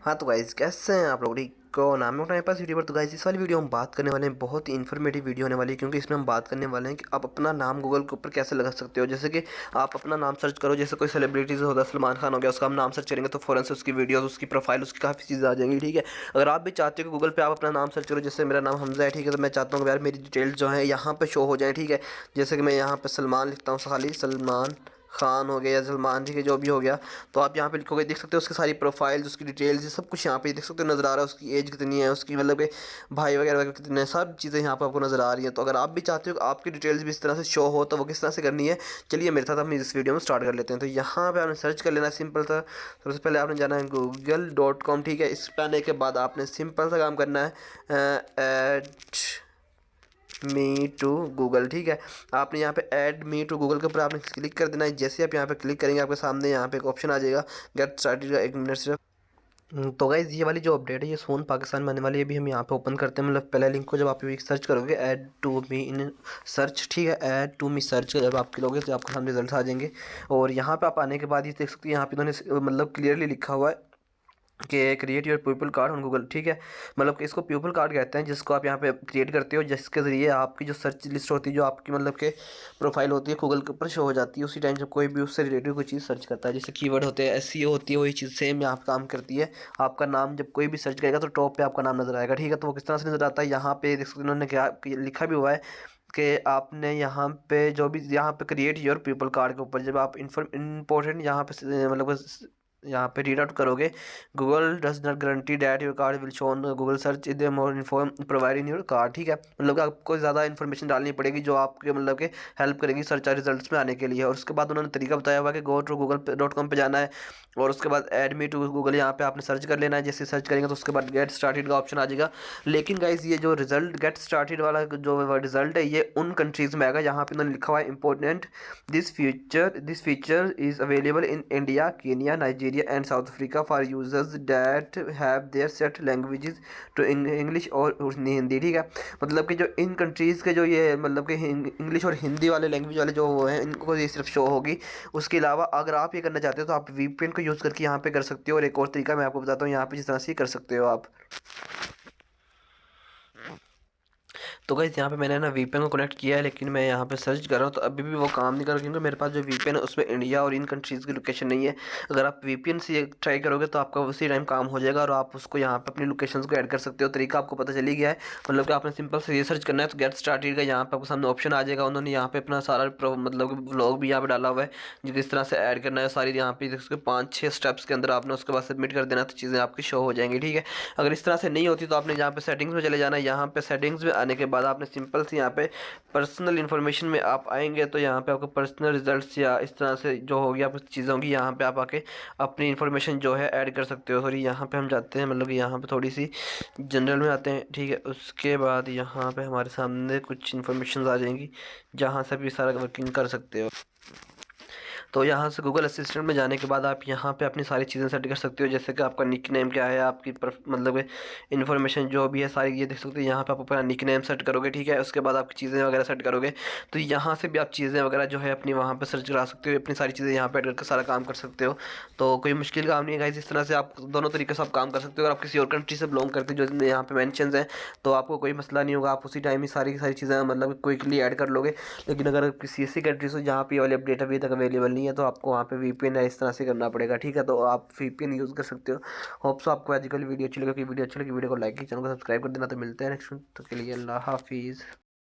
हाँ तो गाइज़ कैसे हैं आप लोग? ठीक को नाम है उठाने पास वीडियो पर। तो गाइज़ इस वाली वीडियो हम बात करने वाले हैं, बहुत ही इन्फॉर्मेटिव वीडियो होने वाली है, क्योंकि इसमें हम बात करने वाले हैं कि आप अपना नाम गूगल के ऊपर कैसे लगा सकते हो। जैसे कि आप अपना नाम सर्च करो, जैसे कोई सेलिब्रिटीज़ होगा, सलमान खान हो गया, उसका हम नाम सर्च करेंगे तो फ़ौरन से उसकी वीडियोज़, उसकी प्रोफाइल, उसकी काफ़ी चीज़ें आ जाएंगी। ठीक है, अगर आप भी चाहते हो कि गूगल पर आप अपना नाम सर्च करो, जैसे मेरा नाम हमजा है, ठीक है, तो मैं चाहता हूँ कि यार मेरी डिटेल्स जो है यहाँ पर शो हो जाए। ठीक है, जैसे कि मैं यहाँ पर सलमान लिखता हूँ, खाली सलमान खान हो गया या सलमान, ठीक है, जो भी हो गया, तो आप यहाँ पे लिखोगे, देख सकते हो उसकी सारी प्रोफाइल्स, उसकी डिटेल्स, ये सब कुछ यहाँ पे देख सकते हो, नज़र आ रहा है। उसकी एज कितनी है, उसकी मतलब कि भाई वगैरह वगैरह कितने हैं, सब चीज़ें यहाँ पे आपको नज़र आ रही हैं। तो अगर आप भी चाहते हो कि आपकी डिटेल्स भी इस तरह से शो हो, तो वो किस तरह से करनी है, चलिए मेरे साथ हम इस वीडियो में स्टार्ट कर लेते हैं। तो यहाँ पर आपने सर्च कर लेना है, सिंपल सा। सबसे पहले आपने जाना है google.com, ठीक है। इस पर आने के बाद आपने सिंपल सा काम करना है, ऐड मी टू गूगल, ठीक है। आपने यहाँ पे ऐड मी टू गूगल के ऊपर आपने क्लिक कर देना है। जैसे आप यहाँ पे क्लिक करेंगे, आपके सामने यहाँ पे एक ऑप्शन आ जाएगा गेट स्टार्टेड का, 1 मिनट सिर्फ। तो गाइज़ ये वाली जो अपडेट है, ये सोन पाकिस्तान में आने वाली है। अभी हम यहाँ पे ओपन करते हैं, मतलब पहले लिंक को जब आप सर्च करोगे, add to me in search, ठीक है, ऐड टू मी सर्च जब आप करोगे तो आपके सामने रिजल्ट आ जाएंगे। और यहाँ पे आप आने के बाद ये देख सकते हैं, यहाँ पे इन्होंने मतलब क्लियरली लिखा हुआ है कि create your people card on Google, ठीक है। मतलब कि इसको पीपल कार्ड कहते हैं, जिसको आप यहाँ पे क्रिएट करते हो, जिसके ज़रिए आपकी जो सर्च लिस्ट होती है, जो आपकी मतलब के प्रोफाइल होती है, गूगल के ऊपर शो हो जाती है उसी टाइम जब कोई भी उससे रिलेटेड कोई चीज़ सर्च करता है। जैसे कीवर्ड होते हैं, एसईओ होती है, वही चीज़ सेम यहाँ पे काम करती है। आपका नाम जब कोई भी सर्च करेगा तो टॉप पे आपका नाम नज़र आएगा, ठीक है। तो वो किस तरह से नज़र आता है, यहाँ पे देख सकते हैं, उन्होंने क्या लिखा भी हुआ है कि आपने यहाँ पे जो भी यहाँ पे क्रिएट योर पीपल कार्ड के ऊपर जब आप इम्पोर्टेंट यहाँ पे मतलब यहाँ पे रीड आउट करोगे, Google does not guarantee that your card will show on Google search is more inform provide in your card, ठीक है। मतलब कि आपको ज़्यादा इन्फॉर्मेशन डालनी पड़ेगी जो आपके मतलब के हेल्प करेगी सर्च रिजल्ट्स में आने के लिए। और उसके बाद उन्होंने तरीका बताया हुआ कि गो टू google.com पे जाना है, और उसके बाद ऐड मी टू गूगल यहाँ पे आपने सर्च कर लेना है। जैसे सर्च करेंगे तो उसके बाद गेट स्टार्टेड का ऑप्शन आ जाएगा। लेकिन गाइज ये जो रिजल्ट गेट स्टार्टेड वाला जो रिजल्ट है, ये उन कंट्रीज़ में आएगा जहाँ पे उन्होंने लिखा हुआ है important this feature is available in India, Kenya, Nigeria and South Africa for users that have their set languages to English और हिंदी, ठीक है। मतलब कि जो इन कंट्रीज़ के जो ये मतलब कि इंग्लिश और हिंदी वाले लैंग्वेज वाले जो वो हैं, इनको ये सिर्फ शो होगी। उसके अलावा अगर आप ये करना चाहते हो तो आप वीपीएन को यूज़ करके यहाँ पे कर सकते हो। और एक और तरीका मैं आपको बताता हूँ यहाँ पे जिस तरह से कर सकते हो आप। तो गाइस यहाँ पे मैंने ना वीपीएन को कनेक्ट किया है, लेकिन मैं यहाँ पे सर्च कर रहा हूँ तो अभी भी वो काम नहीं कर रहा, क्योंकि मेरे पास जो वीपीएन है उसमें इंडिया और इन कंट्रीज़ की लोकेशन नहीं है। अगर आप वीपीएन से ट्राई करोगे तो आपका उसी टाइम काम हो जाएगा और आप उसको यहाँ पे अपनी लोकेशंस को ऐड कर सकते हो। तरीका आपको पता चली गया है। मतलब कि आपने सिंपल से ये सर्च करना है तो गेट स्टार्टेड का यहाँ पे आपको सामने ऑप्शन आ जाएगा। उन्होंने यहाँ पे अपना सारा मतलब व्लॉग भी यहाँ पे डाला हुआ है, जो किस तरह से ऐड करना है सारी। यहाँ पे इसके 5-6 स्टेप्स के अंदर आपने उसके बाद सबमिट कर देना, तो चीज़ें आपकी शो हो जाएंगी, ठीक है। अगर इस तरह से नहीं होती तो आपने यहाँ पे सेटिंग्स में चले जाना है। यहाँ पे सेटिंग्स में आने के बाद आपने सिंपल से यहाँ पे पर्सनल इन्फॉर्मेशन में आप आएंगे, तो यहाँ पे आपको पर्सनल रिजल्ट्स या इस तरह से जो होगी आपकी चीज़ें होंगी, यहाँ पे आप आके अपनी इन्फॉर्मेशन जो है ऐड कर सकते हो। सॉरी, यहाँ पे हम जाते हैं, मतलब यहाँ पे थोड़ी सी जनरल में आते हैं, ठीक है। उसके बाद यहाँ पे हमारे सामने कुछ इन्फॉर्मेशन आ जाएंगी जहाँ से भी सारा वर्किंग कर सकते हो। तो यहाँ से गूगल असिस्टेंट में जाने के बाद आप यहाँ पे अपनी सारी चीज़ें सेट कर सकते हो, जैसे कि आपका निक नेम क्या है, आपकी मतलब इन्फॉर्मेशन जो भी है सारी ये देख सकते हो। यहाँ पे आप अपना निक नेम सेट करोगे, ठीक है। उसके बाद आपकी चीज़ें वगैरह सेट करोगे, तो यहाँ से भी आप चीज़ें वगैरह जो है अपनी वहाँ पर सर्च करा सकते हो, अपनी सारी चीज़ें यहाँ पर ऐड करके सारा काम कर सकते हो। तो कोई मुश्किल काम नहीं है गाइस, इस तरह से आप दोनों तरीके से आप काम कर सकते हो। अगर आप किसी और कंट्री से बिलोंग करते हो जो यहाँ पे मैंशंस हैं, तो आपको कोई मसला नहीं होगा, आप उसी टाइम ही सारी की सारी चीज़ें मतलब क्विकली ऐड कर लोगे। लेकिन अगर किसी ऐसी कंट्री से जहाँ पे ये वाली अपडेट अभी तक अवेलेबल नहीं है, तो आपको वहाँ पे वीपीएन है इस तरह से करना पड़ेगा, ठीक है। तो आप वीपीएन यूज़ कर सकते हो। होप सो आपको आजकल वीडियो अच्छी लगी। वीडियो अच्छी लगी वीडियो को लाइक की, चैनल को सब्सक्राइब कर देना। तो मिलते हैं नेक्स्ट, तो के लिए अल्लाह हाफिज़।